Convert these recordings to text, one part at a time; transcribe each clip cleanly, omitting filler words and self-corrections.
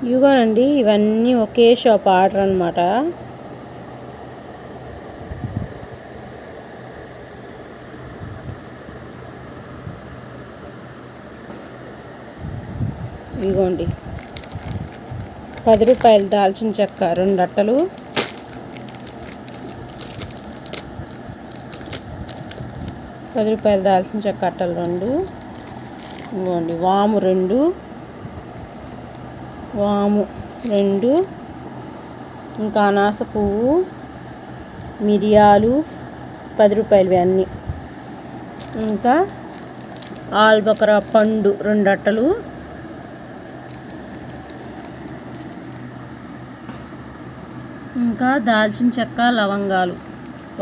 ఇదిగోనండి, ఇవన్నీ ఒకే shop order అనమాట. ఇదిగోండి, 10 రూపాయలు దాల్చిన చెక్క 2 అట్టలు, ₹10 దాల్చిన చెక్క అట్టలు 2. ఇదిగోండి, వాము 2, ఇంకా అనాస పువ్వు, మిరియాలు 10 రూపాయలవి అన్నీ, ఇంకా ఆల్బకరా పండు 2 అట్టలు, ఇంకా దాల్చిన చెక్క లవంగాలు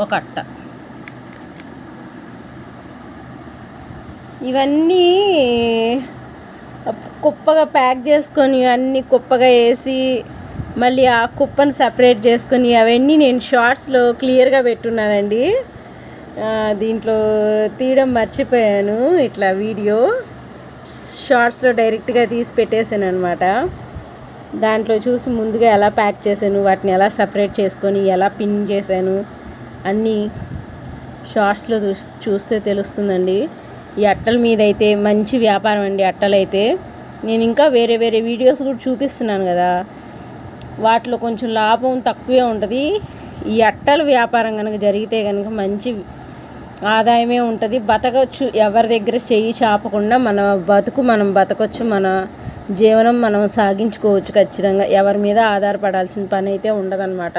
1 అట్ట. ఇవన్నీ కుప్పగా ప్యాక్ చేసుకొని అన్నీ కుప్పగా వేసి మళ్ళీ ఆ కుప్పను సపరేట్ చేసుకొని అవన్నీ నేను షార్ట్స్లో క్లియర్గా పెట్టున్నానండి. దీంట్లో తీయడం మర్చిపోయాను. ఇట్లా వీడియో షార్ట్స్లో డైరెక్ట్గా తీసి పెట్టేశాను అనమాట. దాంట్లో చూసి ముందుగా ఎలా ప్యాక్ చేశాను, వాటిని ఎలా సపరేట్ చేసుకొని ఎలా పిన్ చేశాను అన్నీ షార్ట్స్లో చూస్తే తెలుస్తుందండి. ఈ అట్టల మీద అయితే మంచి వ్యాపారం అండి. అట్టలైతే నేను ఇంకా వేరే వేరే వీడియోస్ కూడా చూపిస్తున్నాను కదా, వాటిలో కొంచెం లాభం తక్కువే ఉంటుంది. ఈ అట్టల వ్యాపారం కనుక జరిగితే కనుక మంచి ఆదాయమే ఉంటుంది. బతకవచ్చు, ఎవరి దగ్గర చెయ్యి చాపకుండా మన బతుకు మనం బతకొచ్చు, మన జీవనం మనం సాగించుకోవచ్చు. ఖచ్చితంగా ఎవరి మీద ఆధారపడాల్సిన పని అయితే ఉండదన్నమాట.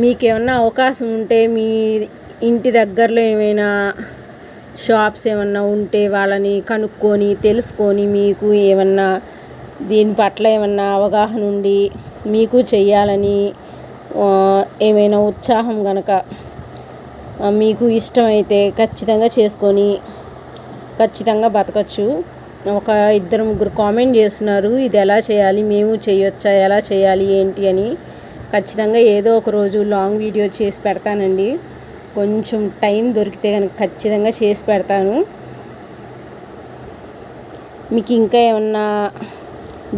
మీకేమన్నా అవకాశం ఉంటే మీ ఇంటి దగ్గరలో ఏమైనా షాప్స్ ఏమన్నా ఉంటే వాళ్ళని కనుక్కొని తెలుసుకొని మీకు ఏమన్నా దీని పట్ల ఏమన్నా అవగాహన ఉండి మీకు చెయ్యాలని ఏమైనా ఉత్సాహం కనుక మీకు ఇష్టమైతే ఖచ్చితంగా చేసుకొని ఖచ్చితంగా బతకచ్చు. ఒక 2-3 కామెంట్ చేస్తున్నారు, ఇది ఎలా చేయాలి, మేము చేయొచ్చా, ఎలా చేయాలి ఏంటి అని. ఖచ్చితంగా ఏదో ఒక రోజు లాంగ్ వీడియో చేసి పెడతానండి. కొంచెం టైం దొరికితే కనుక ఖచ్చితంగా చేసి పెడతాను. మీకు ఇంకా ఏమన్నా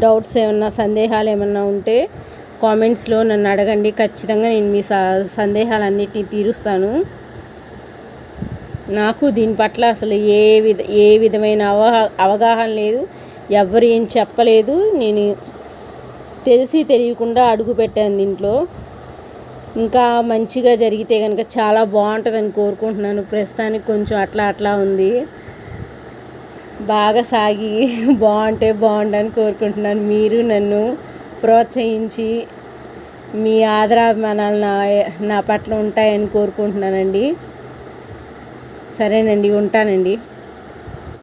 డౌట్స్ ఏమన్నా సందేహాలు ఏమన్నా ఉంటే కామెంట్స్లో నన్ను అడగండి. ఖచ్చితంగా నేను మీ సందేహాలన్నిటినీ తీరుస్తాను. నాకు దీని పట్ల అసలు ఏ విధమైన అవగాహన లేదు, ఎవరు ఏం చెప్పలేదు. నేను తెలిసి తెలియకుండా అడుగు పెట్టాను దీంట్లో. ఇంకా మంచిగా జరిగితే కనుక చాలా బాగుంటుందని కోరుకుంటున్నాను. ప్రస్తుతానికి కొంచెం అట్లా ఉంది, బాగా సాగి బాగుంటుందని కోరుకుంటున్నాను. మీరు నన్ను ప్రోత్సహించి మీ ఆదరాభిమానాలు నా పట్ల ఉంటాయని కోరుకుంటున్నానండి. సరేనండి, ఉంటానండి.